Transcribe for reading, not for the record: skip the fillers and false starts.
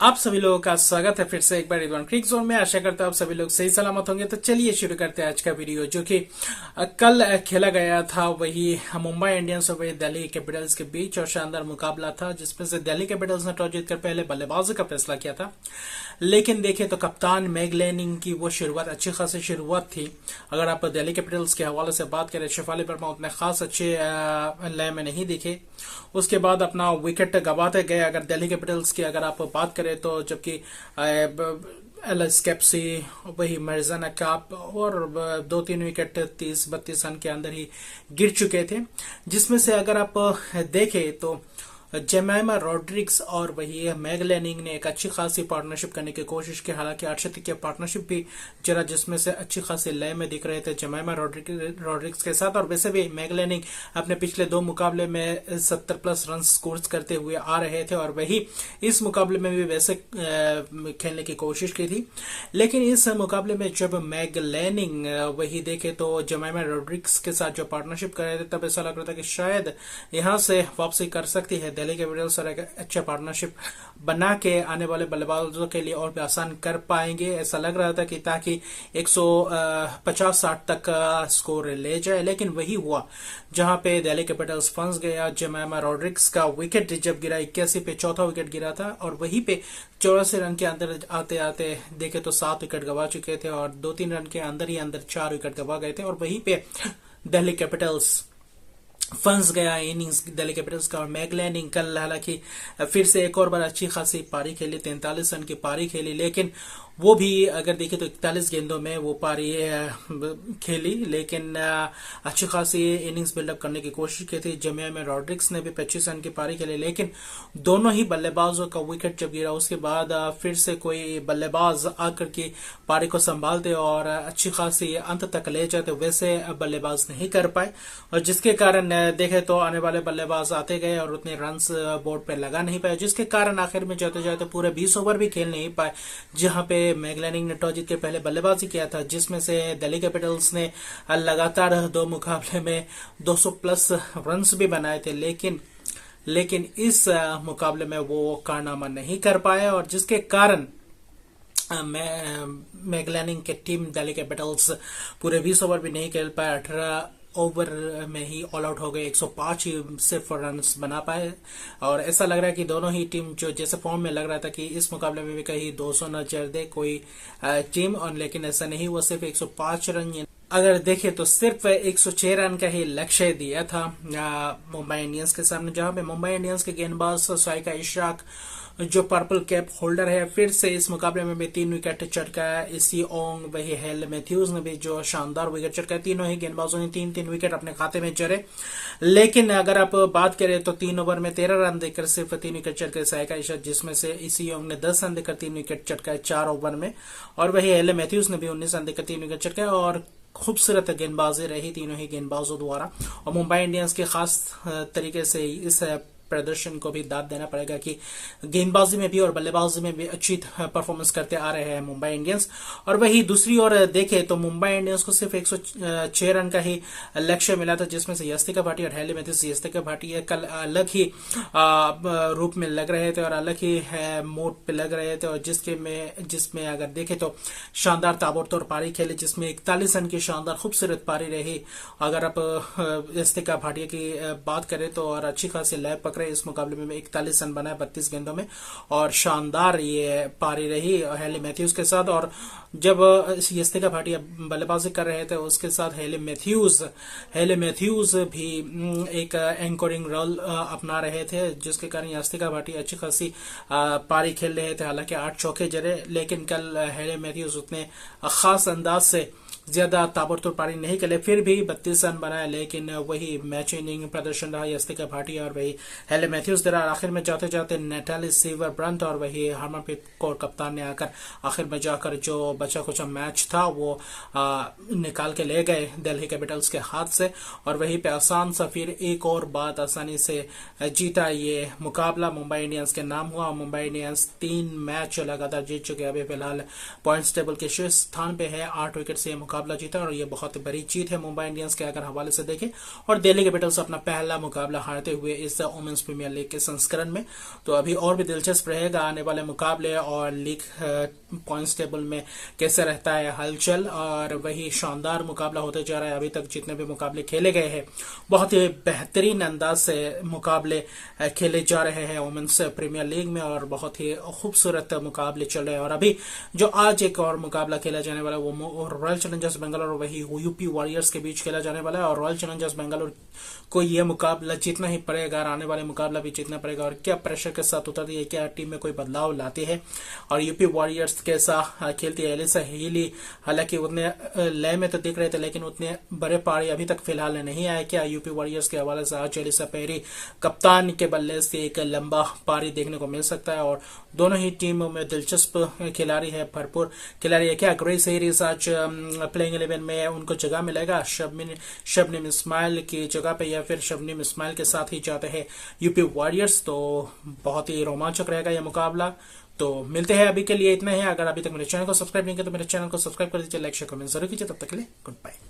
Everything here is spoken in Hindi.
आप सभी लोगों का स्वागत है फिर से एक बार रिदवान क्रिक जोन में। आशा करता हूँ आप सभी लोग सही सलामत होंगे। तो चलिए शुरू करते हैं आज का वीडियो, जो कि कल खेला गया था। वही मुंबई इंडियंस और वही दिल्ली कैपिटल्स के बीच और शानदार मुकाबला था, जिसमें से दिल्ली कैपिटल्स ने टॉस जीतकर पहले बल्लेबाजी का फैसला किया था। लेकिन देखें तो कप्तान मैग लैनिंग की वो शुरुआत अच्छी खासी शुरुआत थी। अगर आप दिल्ली कैपिटल्स के हवाले से बात करें, शेफाली वर्मा उतने खास अच्छे लय में नहीं दिखे। उसके बाद अपना विकेट गंवाते गए। अगर दिल्ली कैपिटल्स की अगर आप बात करें तो जबकि एलएस कैप्सी, वही मर्जाना काप और 2-3 विकेट 30-32 रन के अंदर ही गिर चुके थे। जिसमें से अगर आप देखें तो जेमाइमा रॉड्रिग्स और वही मैग लैनिंग ने एक अच्छी खासी पार्टनरशिप करने की कोशिश की। हालांकि अर्शदीप की पार्टनरशिप भी जरा जिसमें से अच्छी खासी लय में दिख रहे थे जेमाइमा रॉड्रिग्स के साथ। और वैसे भी मैग लैनिंग अपने पिछले 2 मुकाबले में 70+ रन स्कोर करते हुए आ रहे थे और वही इस मुकाबले में भी वैसे खेलने की कोशिश की थी। लेकिन इस मुकाबले में जब मैग लैनिंग वही देखे तो जेमाइमा रॉड्रिग्स के साथ जो पार्टनरशिप कर रहे थे, तब ऐसा लग रहा था कि शायद यहां से वापसी कर सकती है दिल्ली कैपिटल्स और एक अच्छा पार्टनरशिप बना के आने वाले बल्लेबाजों के लिए और भी आसान कर पाएंगे। ऐसा लग रहा था कि ताकि 150-60 तक का स्कोर ले जाए। लेकिन वही हुआ जहां पे दिल्ली कैपिटल्स फंस गया। जेमाइमा रॉड्रिग्स का विकेट जब गिरा 81 पे, चौथा विकेट गिरा था और वहीं पे 84 रन के अंदर आते आते देखे तो 7 विकेट गवा चुके थे और 2-3 रन के अंदर ही अंदर 4 विकेट गवा गए थे। और वहीं पे दिल्ली कैपिटल्स फंस गया इनिंग्स दिल्ली कैपिटल्स का। और मैग लैनिंग कल हालांकि फिर से एक और बार अच्छी खासी पारी खेली, 43 रन की पारी खेली। लेकिन वो भी अगर देखें तो 41 गेंदों में वो पारी खेली। लेकिन अच्छी खासी इनिंग्स बिल्डअप करने की कोशिश की थी। जेमाइमा रॉड्रिग्स ने भी 25 रन की पारी खेली। लेकिन दोनों ही बल्लेबाजों का विकेट जब गिरा, उसके बाद फिर से कोई बल्लेबाज आकर के पारी को संभालते और अच्छी खासी अंत तक ले जाते, वैसे बल्लेबाज नहीं कर पाए। और जिसके कारण देखे तो आने वाले बल्लेबाज आते गए और उतने रन बोर्ड पे लगा नहीं पाए, जिसके कारण आखिर में जाते जाते पूरे 20 ओवर भी खेल नहीं पाए। जहां पे मैग लैनिंग ने टॉस जीत के पहले बल्लेबाजी किया था, जिसमें से दिल्ली कैपिटल्स ने लगातार 2 मुकाबले में 200+ रन्स भी बनाए थे। लेकिन इस मुकाबले में वो कारनामा नहीं कर पाया और जिसके कारण मैग लैनिंग की टीम दिल्ली कैपिटल्स पूरे 20 ओवर भी नहीं खेल पाए। 18 ओवर में ही ऑल आउट हो गए, 105 ही सिर्फ रन बना पाए। और ऐसा लग रहा है कि दोनों ही टीम जो जैसे फॉर्म में लग रहा था कि इस मुकाबले में भी कहीं 200 न जड़ दे कोई टीम, और लेकिन ऐसा नहीं हुआ। सिर्फ 105 रन, अगर देखें तो सिर्फ 106 रन का ही लक्ष्य दिया था मुंबई इंडियंस के सामने। जहां पे मुंबई इंडियंस के गेंदबाज साइका इशाक जो पर्पल कैप होल्डर है, फिर से इस मुकाबले में भी 3 विकेट चटकाया। इसी ओंग वही हेल मैथ्यूज ने भी जो शानदार विकेट चटकाया। तीनों ही गेंदबाजों ने 3-3 विकेट अपने खाते में जड़े। लेकिन अगर आप बात करें तो 3 ओवर में 13 रन देकर सिर्फ 3 विकेट चटकाए साइका इशाक, जिसमें से इसी ओंग ने 10 रन देकर 3 विकेट चटकाए 4 ओवर में। और वही हेल मैथ्यूज ने भी 19 रन देकर 3 विकेट चटकाए। और खूबसूरत गेंदबाजी रही तीनों ही गेंदबाजों द्वारा। और मुंबई इंडियंस के खास तरीके से इस प्रदर्शन को भी दाद देना पड़ेगा कि गेंदबाजी में भी और बल्लेबाजी में भी अच्छी परफॉर्मेंस करते आ रहे हैं मुंबई इंडियंस। और वही दूसरी ओर देखें तो मुंबई इंडियंस को सिर्फ 106 रन का ही लक्ष्य मिला था, जिसमें से यस्तिका भाटिया और हेली मैथ्यूज। यस्तिका भाटिया कल अलग ही रूप में लग रहे थे और अलग ही मोड पे लग रहे थे, और जिसमें अगर देखें तो शानदार ताबड़तोड़ पारी खेली, जिसमें 41 रन की शानदार खूबसूरत पारी रही। अगर आप यस्तिका भाटिया की बात करें तो और अच्छी खासी लय पकड़े इस मुकाबले में 41 रन बनाए 32 गेंदों में, और शानदार ये पारी रही हेली मैथ्यूज के साथ। और जब यस्तिका भाटिया बल्लेबाजी कर रहे थे उसके साथ हेली मैथ्यूज भी एक एंकरिंग रोल अपना रहे थे, जिसके कारण यस्तिका भाटिया अच्छी खासी पारी खेल रहे थे। हालांकि 8 चौके जड़े, लेकिन कल हेली मैथ्यूज उतने खास अंदाज से ज्यादा ताबड़तोड़ पारी नहीं खेले, फिर भी 32 रन बनाए। लेकिन वही मैच इनिंग प्रदर्शन रहा यस्तिका भाटिया और वही हेले मैथ्यूज द्वारा। आखिर में जाते जाते नेटाली सीवर ब्रंट और वही हरमनप्रीत कौर कप्तान ने आकर आखिर में जाकर जो बचा कुछ मैच था वो निकाल के ले गए दिल्ली कैपिटल्स के हाथ से। और वहीं पे आसान सा फिर एक और बात आसानी से जीता ये मुकाबला मुंबई इंडियंस के नाम हुआ। मुंबई इंडियंस 3 मैच लगातार जीत चुके, अभी फिलहाल पॉइंट्स टेबल के शीर्ष स्थान पे है, 8 विकेट से मुकाबला मुकाबला जीता और ये बहुत बड़ी जीत है मुंबई इंडियंस के अगर हवाले से देखें। और दिल्ली कैपिटल्स अपना पहला मुकाबला हारते हुए इस वुमेन्स प्रीमियर लीग के संस्करण में। तो अभी और भी दिलचस्प रहेगा आने वाले मुकाबले और लीग पॉइंट्स टेबल में कैसे रहता है हलचल। और वही शानदार मुकाबला होते जा रहा है। अभी तक जितने भी मुकाबले खेले गए हैं बहुत ही बेहतरीन अंदाज से मुकाबले खेले जा रहे हैं वुमेन्स प्रीमियर लीग में और बहुत ही खूबसूरत मुकाबले चल रहे हैं। और अभी जो आज एक और मुकाबला खेला जाने वाला है वो रॉयल चैलेंजर्स बेंगलोर और वही यूपी वॉरियर्स के बीच खेला जाने वाला है। और रॉयल चैलेंजर्स बेंगलोर को यह मुकाबला जीतना ही पड़ेगा, आने वाले मुकाबला भी जीतना पड़ेगा। और क्या प्रेशर के साथ उतरती है, क्या टीम में कोई बदलाव लाती है और यूपी वॉरियर्स कैसा खेलती है। एलिसा हीली हालांकि उतने लय में तो दिख रहे थे लेकिन उतने बड़े पारी अभी तक फिलहाल नहीं आए। क्या यूपी वॉरियर्स के हवाले से आज एलिसा पेरी कप्तान के बल्ले से एक लंबा पारी देखने को मिल सकता है। और दोनों ही टीमों में दिलचस्प खिलाड़ी है, भरपूर खिलाड़ी है। क्या ग्रेस हेरिस आज प्लेइंग 11 में उनको जगह मिलेगा शबनीम इस्माइल की जगह पे या फिर शबनीम इस्माइल के साथ ही जाते हैं यूपी वॉरियर्स। तो बहुत ही रोमांचक रहेगा यह मुकाबला। तो मिलते हैं, अभी के लिए इतना है। अगर अभी तक मेरे चैनल को सब्सक्राइब नहीं किया तो मेरे चैनल को सब्सक्राइब कर दीजिए, लाइक शेयर कमेंट जरूर कीजिए। तब तक के लिए गुड बाय।